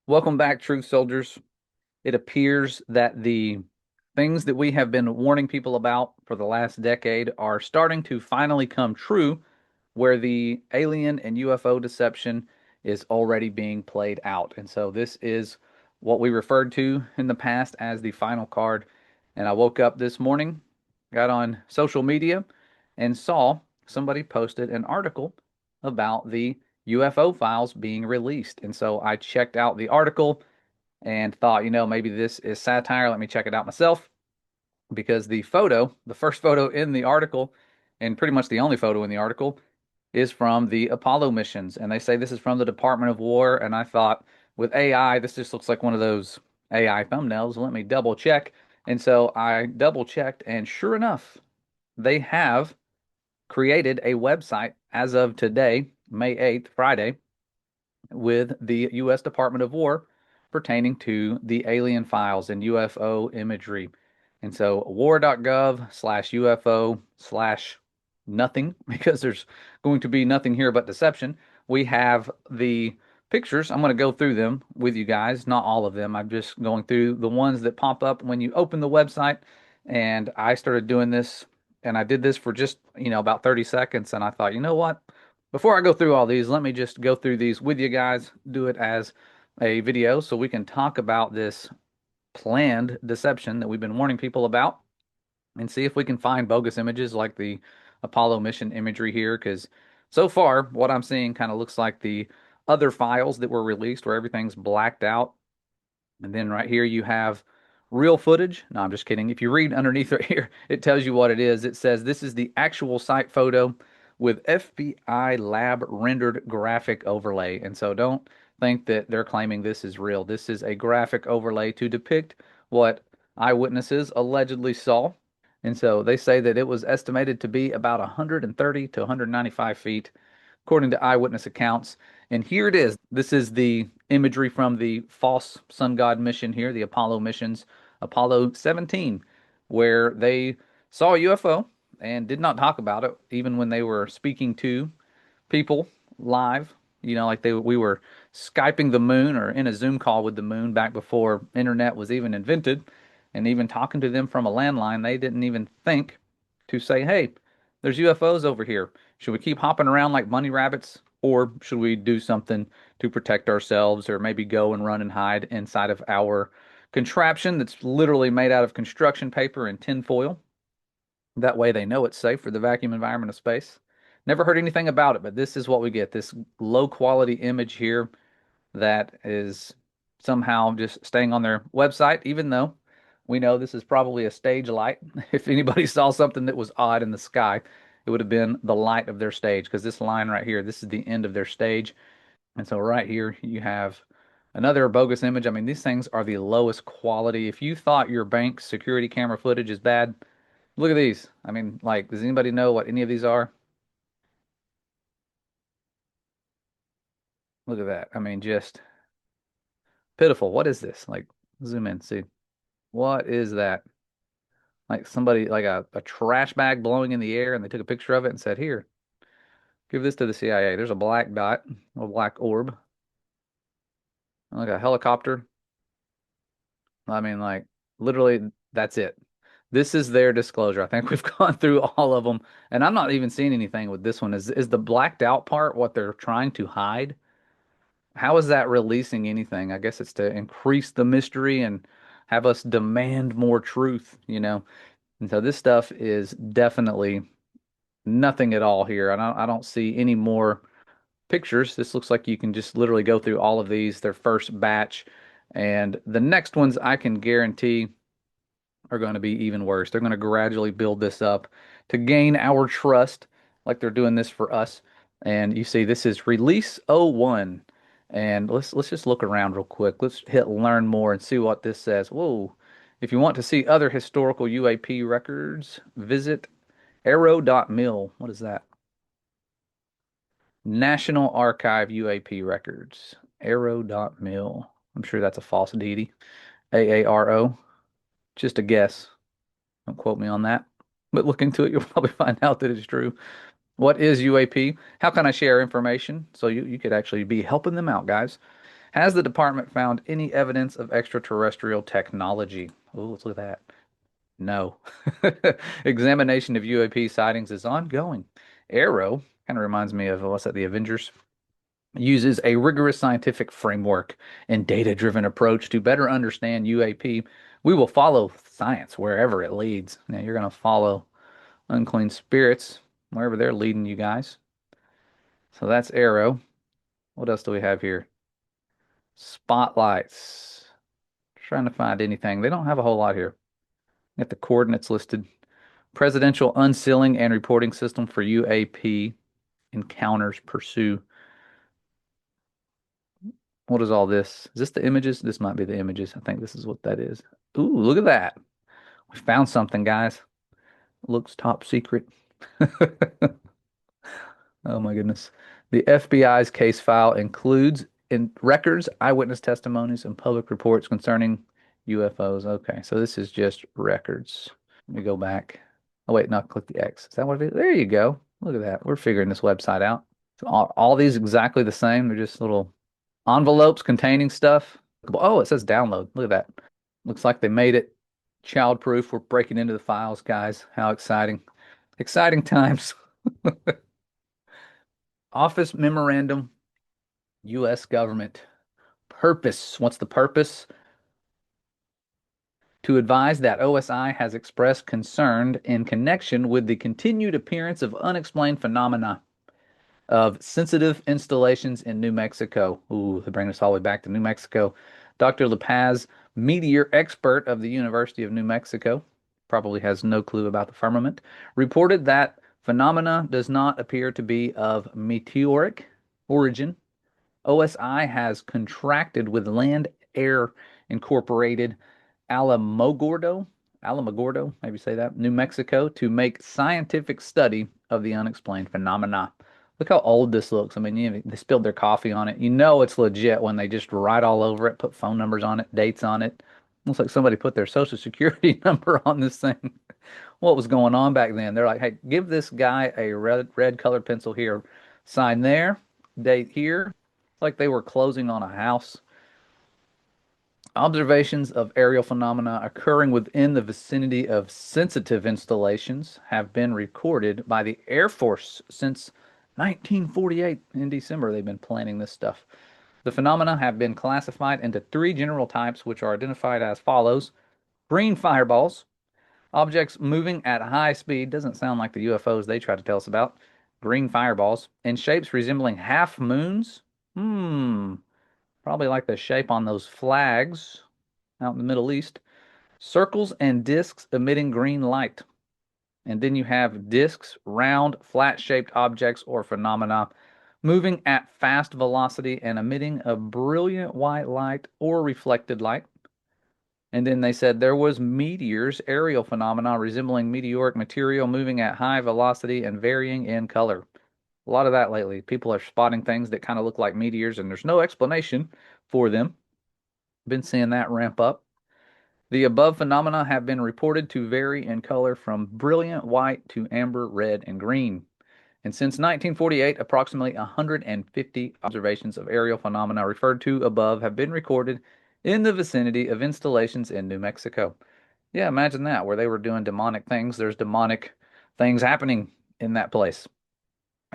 Welcome back, truth soldiers. It appears that the things that we have been warning people about for the last decade are starting to finally come true, where the alien and UFO deception is already being played out. And so this is what we referred to in the past as the final card. And I woke up this morning, got on social media, and saw somebody posted an article about the UFO files being released. And so I checked out the article and thought, maybe this is satire. Let me check it out myself because the first photo in the article, and pretty much the only photo in the article, is from the Apollo missions. And they say this is from the Department of War. And I thought, with AI, this just looks like one of those AI thumbnails. Let me double check. And so I double checked, and sure enough, they have created a website as of today, May 8th, Friday, with the U.S. Department of War pertaining to the alien files and UFO imagery. And so war.gov/UFO slash nothing, because there's going to be nothing here but deception. We have the pictures. I'm going to go through them with you guys, not all of them. I'm just going through the ones that pop up when you open the website. And I started doing this, and I did this for just, about 30 seconds. And I thought, you know what? Before I go through all these, let me just go through these with you guys, do it as a video so we can talk about this planned deception that we've been warning people about and see if we can find bogus images like the Apollo mission imagery here. Because so far, what I'm seeing kind of looks like the other files that were released where everything's blacked out. And then right here, you have real footage. No, I'm just kidding. If you read underneath right here, it tells you what it is. It says this is the actual site photo with FBI lab rendered graphic overlay. And so don't think that they're claiming this is real. This is a graphic overlay to depict what eyewitnesses allegedly saw. And so they say that it was estimated to be about 130 to 195 feet, according to eyewitness accounts. And here it is. This is the imagery from the false sun god mission here, the Apollo missions, Apollo 17, where they saw a UFO and did not talk about it, even when they were speaking to people live. Like we were Skyping the moon or in a Zoom call with the moon back before internet was even invented, and even talking to them from a landline, they didn't even think to say, "Hey, there's UFOs over here. Should we keep hopping around like bunny rabbits, or should we do something to protect ourselves, or maybe go and run and hide inside of our contraption that's literally made out of construction paper and tin foil? That way they know it's safe for the vacuum environment of space." Never heard anything about it, but this is what we get. This low quality image here that is somehow just staying on their website, even though we know this is probably a stage light. If anybody saw something that was odd in the sky, it would have been the light of their stage, because this line right here, this is the end of their stage. And so right here, you have another bogus image. I mean, these things are the lowest quality. If you thought your bank's security camera footage is bad, look at these. I mean, like, does anybody know what any of these are? Look at that. I mean, just pitiful. What is this? Like, zoom in, see. What is that? Like somebody, like a trash bag blowing in the air, and they took a picture of it and said, "Here, give this to the CIA." There's a black dot, a black orb, like a helicopter. I mean, like, literally, that's it. This is their disclosure. I think we've gone through all of them, and I'm not even seeing anything with this one. Is the blacked out part what they're trying to hide? How is that releasing anything? I guess it's to increase the mystery and have us demand more truth. And so this stuff is definitely nothing at all here. I don't see any more pictures. This looks like you can just literally go through all of these, their first batch. And the next ones I can guarantee are going to be even worse. They're going to gradually build this up to gain our trust, like they're doing this for us. And you see, this is release 01. And let's just look around real quick. Let's hit learn more and see what this says. Whoa. If you want to see other historical UAP records, visit AARO.mil. What is that? National Archive UAP Records. AARO.mil. I'm sure that's a false deity. AARO. Just a guess. Don't quote me on that. But look into it. You'll probably find out that it's true. What is UAP? How can I share information? So you could actually be helping them out, guys. Has the department found any evidence of extraterrestrial technology? Oh, let's look at that. No. Examination of UAP sightings is ongoing. AARO kind of reminds me of what's that, the Avengers? Uses a rigorous scientific framework and data-driven approach to better understand UAP. We will follow science wherever it leads. Now you're going to follow unclean spirits wherever they're leading you guys. So that's AARO. What else do we have here? Spotlights. Trying to find anything. They don't have a whole lot here. Got the coordinates listed. Presidential unsealing and reporting system for UAP encounters pursue. What is all this? Is this the images? This might be the images. I think this is what that is. Ooh, look at that. We found something, guys. Looks top secret. Oh my goodness. The FBI's case file includes in records, eyewitness testimonies, and public reports concerning UFOs. Okay, so this is just records. Let me go back. Oh wait, no, click the X. Is that what it is? There you go. Look at that. We're figuring this website out. So all these exactly the same. They're just little envelopes containing stuff. Oh, it says download. Look at that. Looks like they made it child-proof. We're breaking into the files, guys. How exciting. Exciting times. Office memorandum, U.S. government. Purpose. What's the purpose? To advise that OSI has expressed concern in connection with the continued appearance of unexplained phenomena of sensitive installations in New Mexico. Ooh, they bring us all the way back to New Mexico. Dr. La Paz, meteor expert of the University of New Mexico, probably has no clue about the firmament, reported that phenomena does not appear to be of meteoric origin. OSI has contracted with Land Air Incorporated Alamogordo, Alamogordo, maybe say that, New Mexico, to make scientific study of the unexplained phenomena. Look how old this looks. I mean, they spilled their coffee on it. You know it's legit when they just write all over it, put phone numbers on it, dates on it. Looks like somebody put their social security number on this thing. What was going on back then? They're like, hey, give this guy a red colored pencil here. Sign there, date here. It's like they were closing on a house. Observations of aerial phenomena occurring within the vicinity of sensitive installations have been recorded by the Air Force since 1948. In December, they've been planning this stuff. The phenomena have been classified into three general types, which are identified as follows: green fireballs, objects moving at high speed, doesn't sound like the UFOs they try to tell us about, green fireballs, in shapes resembling half moons. Probably like the shape on those flags out in the Middle East. Circles and disks emitting green light. And then you have disks, round, flat-shaped objects or phenomena moving at fast velocity and emitting a brilliant white light or reflected light. And then they said there was meteors, aerial phenomena resembling meteoric material moving at high velocity and varying in color. A lot of that lately. People are spotting things that kind of look like meteors, and there's no explanation for them. Been seeing that ramp up. The above phenomena have been reported to vary in color from brilliant white to amber, red, and green. And since 1948, approximately 150 observations of aerial phenomena referred to above have been recorded in the vicinity of installations in New Mexico. Yeah, imagine that, where they were doing demonic things. There's demonic things happening in that place.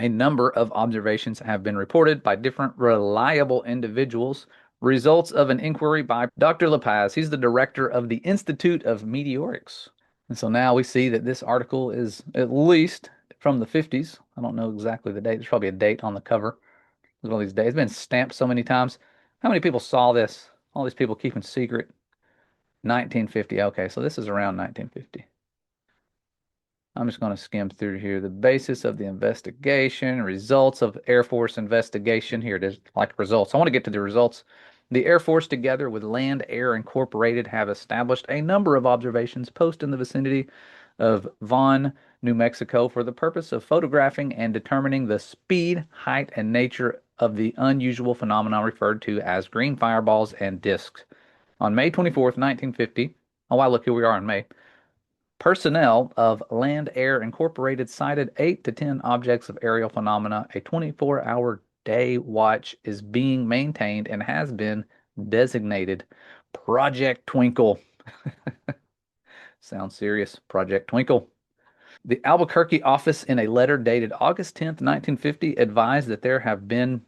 A number of observations have been reported by different reliable individuals. Results of an inquiry by Dr. La Paz. He's the director of the Institute of Meteorics. And so now we see that this article is at least from the 50s. I don't know exactly the date. There's probably a date on the cover. Look at all these dates. It's been stamped so many times. How many people saw this? All these people keeping secret. 1950. Okay, so this is around 1950. I'm just going to skim through here. The basis of the investigation, results of Air Force investigation. Here it is, like results. I want to get to the results. The Air Force, together with Land Air Incorporated, have established a number of observations post in the vicinity of Vaughn, New Mexico, for the purpose of photographing and determining the speed, height, and nature of the unusual phenomena referred to as green fireballs and disks. On May 24th, 1950, oh wow, look, here we are in May. Personnel of Land Air Incorporated cited 8 to 10 objects of aerial phenomena a 24-hour day watch is being maintained and has been designated Project Twinkle. Sounds serious. Project Twinkle. The Albuquerque office, in a letter dated August 10th, 1950, advised that there have been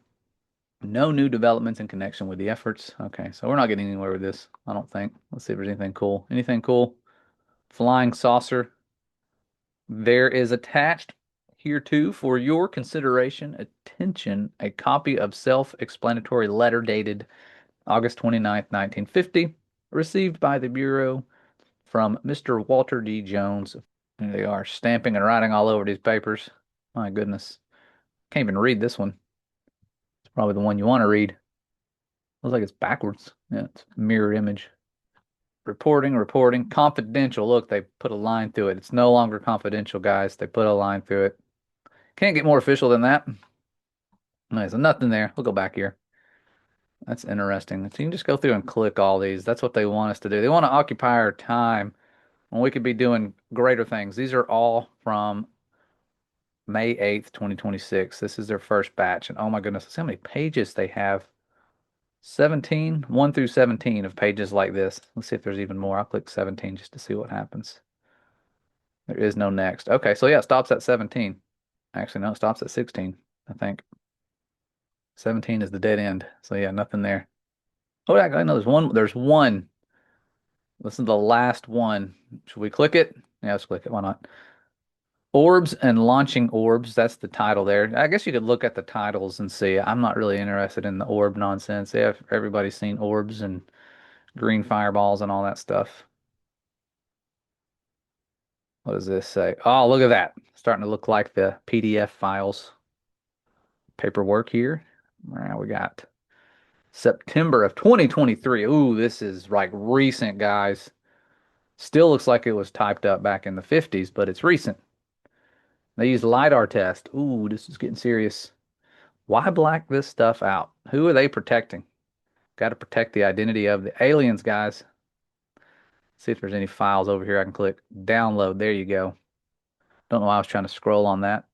no new developments in connection with the efforts. Okay, so we're not getting anywhere with this, I don't think. Let's see if there's anything cool. Anything cool? Flying saucer. There is attached here too for your consideration, attention, a copy of self-explanatory letter dated August 29th, 1950, received by the Bureau from Mr. Walter D. Jones. There they are, stamping and writing all over these papers. My goodness. Can't even read this one. It's probably the one you want to read. Looks like it's backwards. Yeah, it's mirror image. Reporting, confidential. Look, they put a line through it. It's no longer confidential, guys. They put a line through it. Can't get more official than that. Nice, so nothing there. We'll go back here. That's interesting. So you can just go through and click all these. That's what they want us to do. They want to occupy our time when we could be doing greater things. These are all from May 8th, 2026. This is their first batch. And oh my goodness, see how many pages they have. 17, 1 through 17 of pages like this. Let's see if there's even more. I'll click 17 just to see what happens. There is no next. Okay, so yeah, it stops at 17. Actually, no, it stops at 16, I think. 17 is the dead end. So yeah, nothing there. Oh, I know there's one. There's one. This is the last one. Should we click it? Yeah, let's click it. Why not? Orbs and launching orbs. That's the title there. I guess you could look at the titles and see. I'm not really interested in the orb nonsense. Yeah, everybody's seen orbs and green fireballs and all that stuff. What does this say? Oh, look at that. Starting to look like the PDF files. Paperwork here. Now we got September of 2023. Ooh, this is like recent, guys. Still looks like it was typed up back in the 50s, but it's recent. They used LiDAR test. Ooh, this is getting serious. Why black this stuff out? Who are they protecting? Got to protect the identity of the aliens, guys. See if there's any files over here I can click. Download. There you go. Don't know why I was trying to scroll on that.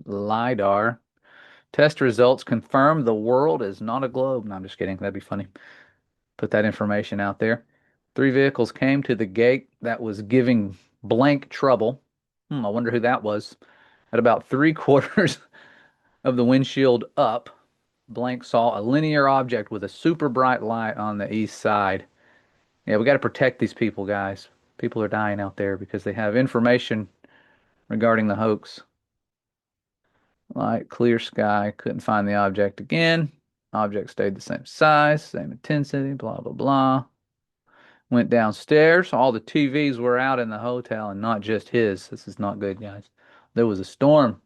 LiDAR. Test results confirm the world is not a globe. No, I'm just kidding. That'd be funny. Put that information out there. 3 vehicles came to the gate that was giving blank trouble. I wonder who that was. At about 3/4 of the windshield up, blank saw a linear object with a super bright light on the east side. Yeah, we got to protect these people, guys. People are dying out there because they have information regarding the hoax. Light, clear sky, couldn't find the object again. Object stayed the same size, same intensity, blah, blah, blah. Went downstairs. All the TVs were out in the hotel and not just his. This is not good, guys. There was a storm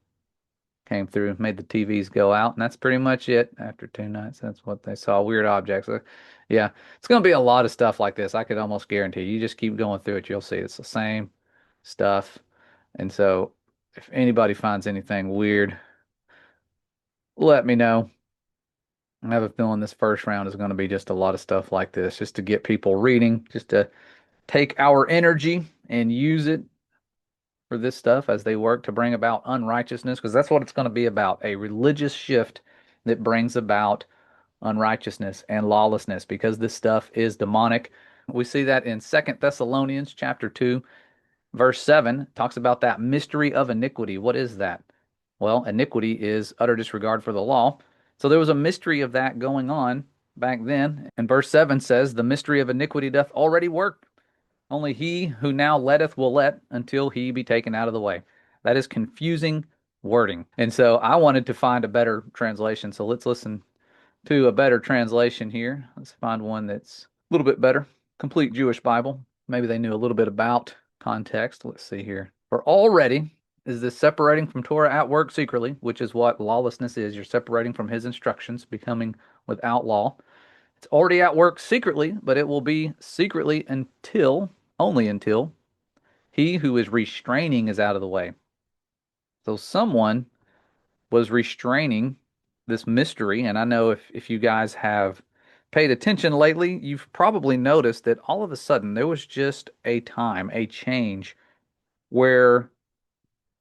came through, made the TVs go out, and that's pretty much it. After 2 nights, that's what they saw. Weird objects. Yeah, it's going to be a lot of stuff like this. I could almost guarantee you. You just keep going through it, you'll see it's the same stuff. And so if anybody finds anything weird, let me know. I have a feeling this first round is going to be just a lot of stuff like this, just to get people reading, just to take our energy and use it for this stuff as they work to bring about unrighteousness, because that's what it's going to be about, a religious shift that brings about unrighteousness and lawlessness, because this stuff is demonic. We see that in Second Thessalonians chapter 2, verse 7, talks about that mystery of iniquity. What is that? Well, iniquity is utter disregard for the law. So there was a mystery of that going on back then. And verse 7 says, the mystery of iniquity doth already work. Only he who now letteth will let until he be taken out of the way. That is confusing wording. And so I wanted to find a better translation. So let's listen to a better translation here. Let's find one that's a little bit better. Complete Jewish Bible. Maybe they knew a little bit about context. Let's see here. For already is this separating from Torah at work secretly, which is what lawlessness is. You're separating from his instructions, becoming without law. It's already at work secretly, but it will be secretly only until he who is restraining is out of the way. So someone was restraining this mystery, and I know if you guys have paid attention lately, you've probably noticed that all of a sudden there was just a time, a change, where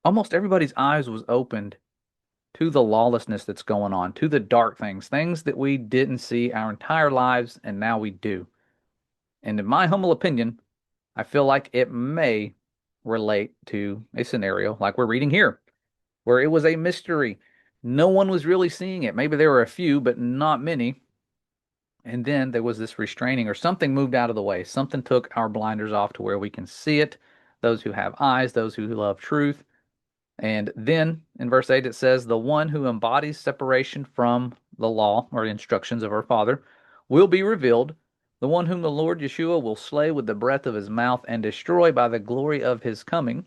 almost everybody's eyes was opened to the lawlessness that's going on, to the dark things, things that we didn't see our entire lives and now we do. And in my humble opinion, I feel like it may relate to a scenario like we're reading here, where it was a mystery. No one was really seeing it. Maybe there were a few, but not many. And then there was this restraining, or something moved out of the way. Something took our blinders off to where we can see it. Those who have eyes, those who love truth. And then in verse 8, it says, the one who embodies separation from the law or the instructions of our Father will be revealed, the one whom the Lord Yeshua will slay with the breath of his mouth and destroy by the glory of his coming.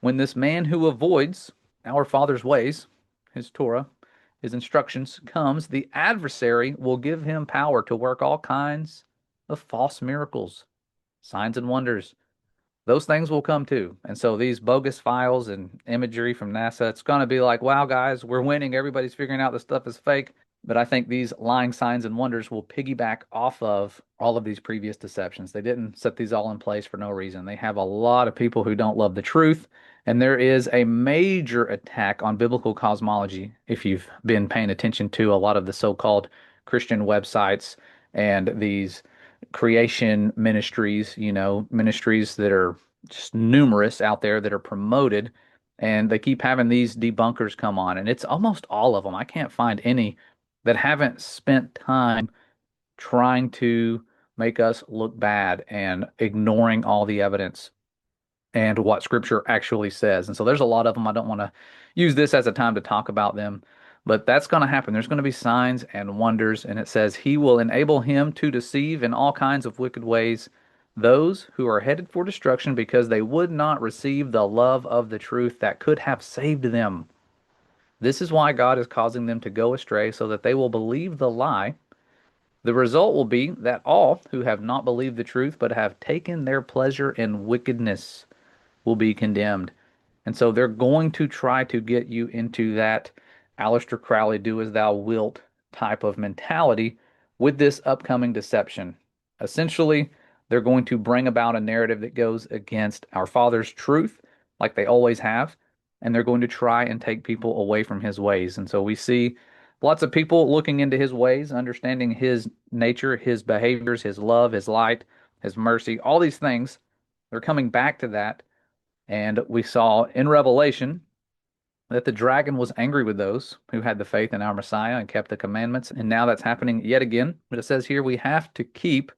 When this man who avoids our Father's ways, his Torah, his instructions, comes, the adversary will give him power to work all kinds of false miracles, signs, and wonders. Those things will come too. And so these bogus files and imagery from NASA, it's going to be like, wow, guys, we're winning. Everybody's figuring out this stuff is fake. But I think these lying signs and wonders will piggyback off of all of these previous deceptions. They didn't set these all in place for no reason. They have a lot of people who don't love the truth. And there is a major attack on biblical cosmology if you've been paying attention to a lot of the so-called Christian websites and these creation ministries, ministries that are just numerous out there that are promoted. And they keep having these debunkers come on. And it's almost all of them. I can't find any that haven't spent time trying to make us look bad and ignoring all the evidence and what scripture actually says. And so there's a lot of them. I don't want to use this as a time to talk about them, but that's going to happen. There's going to be signs and wonders. And it says, he will enable him to deceive in all kinds of wicked ways those who are headed for destruction because they would not receive the love of the truth that could have saved them. This is why God is causing them to go astray so that they will believe the lie. The result will be that all who have not believed the truth but have taken their pleasure in wickedness will be condemned. And so they're going to try to get you into that Aleister Crowley, do as thou wilt type of mentality with this upcoming deception. Essentially, they're going to bring about a narrative that goes against our Father's truth, like they always have, and they're going to try and take people away from his ways. And so we see lots of people looking into his ways, understanding his nature, his behaviors, his love, his light, his mercy, all these things. They're coming back to that. And we saw in Revelation that the dragon was angry with those who had the faith in our Messiah and kept the commandments. And now that's happening yet again. But it says here we have to keep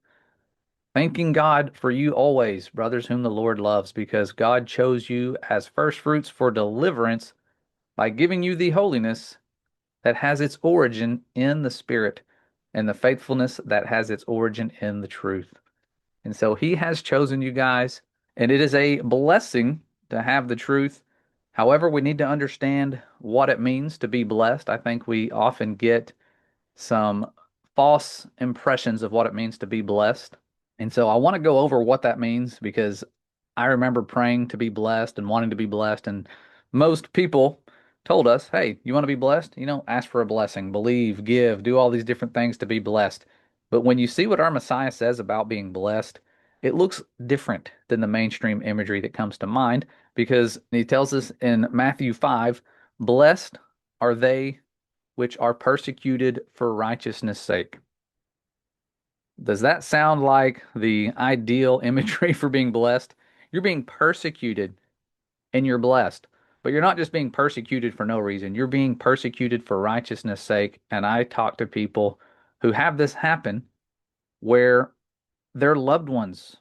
thanking God for you always, brothers whom the Lord loves, because God chose you as first fruits for deliverance by giving you the holiness that has its origin in the Spirit and the faithfulness that has its origin in the truth. And so he has chosen you guys, and it is a blessing to have the truth. However, we need to understand what it means to be blessed. I think we often get some false impressions of what it means to be blessed. And so I want to go over what that means because I remember praying to be blessed and wanting to be blessed. And most people told us, hey, you want to be blessed? Ask for a blessing, believe, give, do all these different things to be blessed. But when you see what our Messiah says about being blessed, it looks different than the mainstream imagery that comes to mind because he tells us in Matthew 5, blessed are they which are persecuted for righteousness' sake. Does that sound like the ideal imagery for being blessed? You're being persecuted and you're blessed. But you're not just being persecuted for no reason. You're being persecuted for righteousness' sake. And I talk to people who have this happen where their loved ones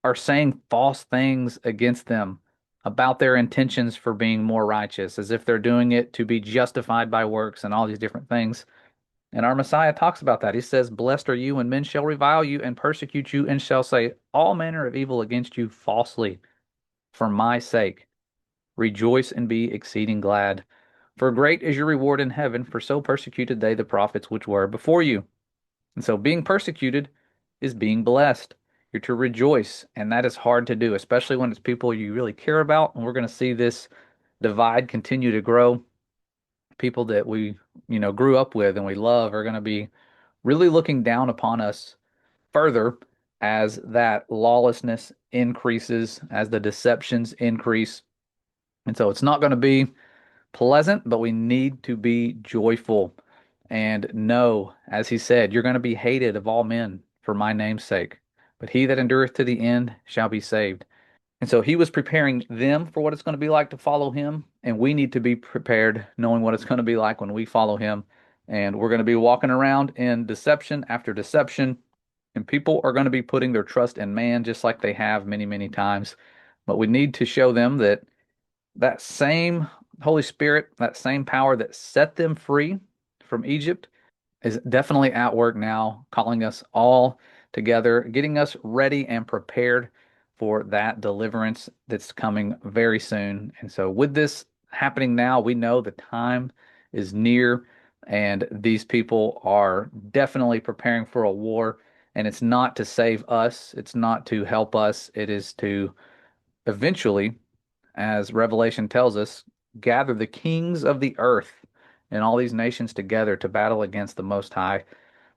are saying false things against them about their intentions for being more righteous, as if they're doing it to be justified by works and all these different things. And our Messiah talks about that. He says, blessed are you when men shall revile you and persecute you and shall say all manner of evil against you falsely for my sake. Rejoice and be exceeding glad. For great is your reward in heaven, for so persecuted they the prophets which were before you. And so being persecuted is being blessed. You're to rejoice, and that is hard to do, especially when it's people you really care about. And we're going to see this divide continue to grow. People that we, grew up with and we love are going to be really looking down upon us further as that lawlessness increases, as the deceptions increase. And so it's not going to be pleasant, but we need to be joyful and know, as he said, you're going to be hated of all men for my name's sake, but he that endureth to the end shall be saved. And so he was preparing them for what it's going to be like to follow him. And we need to be prepared knowing what it's going to be like when we follow him. And we're going to be walking around in deception after deception. And people are going to be putting their trust in man just like they have many, many times. But we need to show them that that same Holy Spirit, that same power that set them free from Egypt is definitely at work now, calling us all together, getting us ready and prepared for that deliverance that's coming very soon. And so, with this happening now, we know the time is near, and these people are definitely preparing for a war. And it's not to save us, it's not to help us, it is to eventually, as Revelation tells us, gather the kings of the earth and all these nations together to battle against the Most High.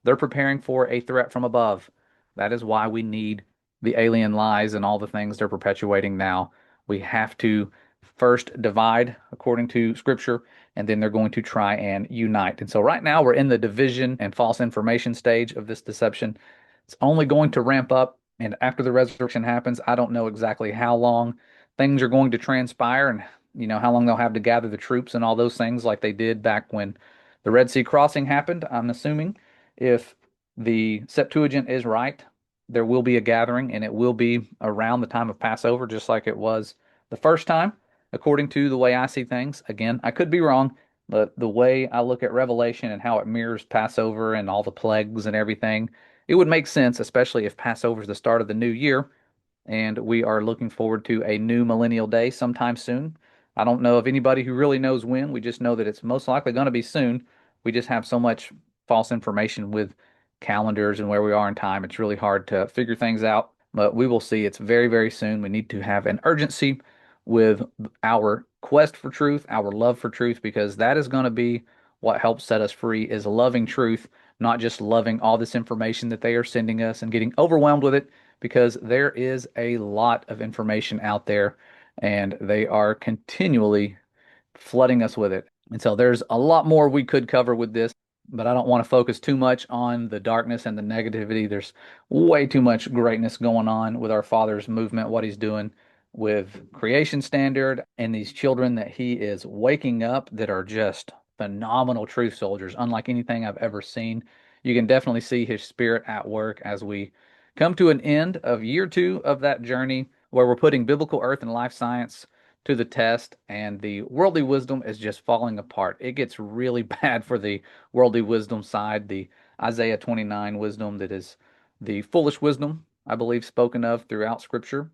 They're preparing for a threat from above. That is why we need the alien lies and all the things they're perpetuating now. We have to first divide according to Scripture, and then they're going to try and unite. And so, right now, we're in the division and false information stage of this deception. It's only going to ramp up. And after the resurrection happens, I don't know exactly how long things are going to transpire and how long they'll have to gather the troops and all those things like they did back when the Red Sea crossing happened. I'm assuming if the Septuagint is right, there will be a gathering and it will be around the time of Passover, just like it was the first time, according to the way I see things. Again, I could be wrong, but the way I look at Revelation and how it mirrors Passover and all the plagues and everything, it would make sense, especially if Passover is the start of the new year and we are looking forward to a new millennial day sometime soon. I don't know of anybody who really knows when. We just know that it's most likely going to be soon. We just have so much false information with calendars and where we are in time. It's really hard to figure things out, but we will see. It's very, very soon. We need to have an urgency with our quest for truth, our love for truth, because that is going to be what helps set us free is loving truth, not just loving all this information that they are sending us and getting overwhelmed with it because there is a lot of information out there and they are continually flooding us with it. And so there's a lot more we could cover with this, but I don't want to focus too much on the darkness and the negativity. There's way too much greatness going on with our Father's movement, what he's doing with Creation Standard and these children that he is waking up that are just phenomenal truth soldiers, unlike anything I've ever seen. You can definitely see his spirit at work as we come to an end of year two of that journey where we're putting biblical earth and life science to the test, and the worldly wisdom is just falling apart. It gets really bad for the worldly wisdom side, the Isaiah 29 wisdom that is the foolish wisdom, I believe, spoken of throughout Scripture,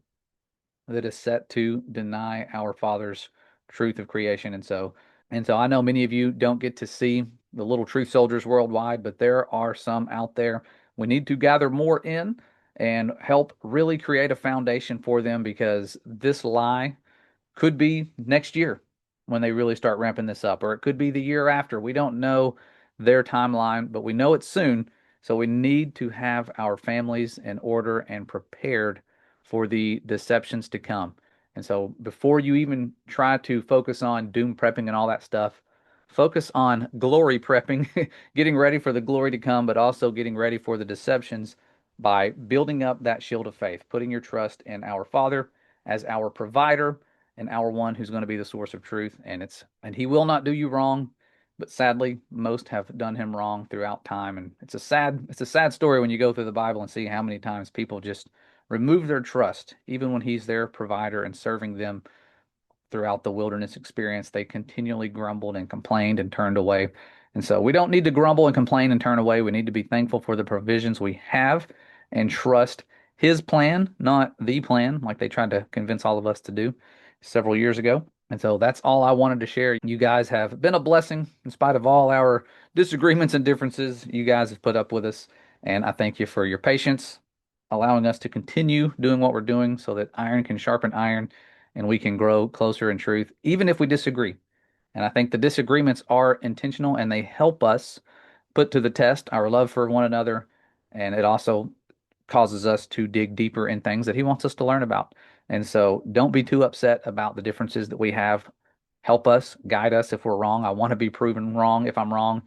that is set to deny our Father's truth of creation. And so I know many of you don't get to see the little truth soldiers worldwide, but there are some out there. We need to gather more in and help really create a foundation for them because this lie could be next year when they really start ramping this up, or it could be the year after. We don't know their timeline, but we know it's soon. So we need to have our families in order and prepared for the deceptions to come. And so before you even try to focus on doom prepping and all that stuff, focus on glory prepping, getting ready for the glory to come, but also getting ready for the deceptions by building up that shield of faith, putting your trust in our Father as our provider and our one who's going to be the source of truth. And he will not do you wrong, but sadly, most have done him wrong throughout time. And it's a sad story when you go through the Bible and see how many times people just remove their trust, even when he's their provider and serving them throughout the wilderness experience. They continually grumbled and complained and turned away. And so we don't need to grumble and complain and turn away. We need to be thankful for the provisions we have and trust his plan, not the plan, like they tried to convince all of us to do several years ago. And so that's all I wanted to share. You guys have been a blessing in spite of all our disagreements and differences. You guys have put up with us. And I thank you for your patience, allowing us to continue doing what we're doing so that iron can sharpen iron and we can grow closer in truth, even if we disagree. And I think the disagreements are intentional and they help us put to the test our love for one another. And it also causes us to dig deeper in things that he wants us to learn about. And so don't be too upset about the differences that we have. help us, guide us if we're wrong. I want to be proven wrong if I'm wrong.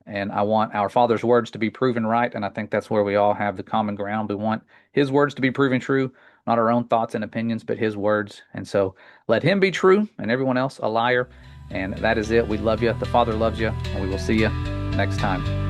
And I want our Father's words to be proven right. And I think that's where we all have the common ground. We want His words to be proven true, not our own thoughts and opinions, but His words. And so let Him be true and everyone else a liar. And that is it. We love you. The Father loves you. And we will see you next time.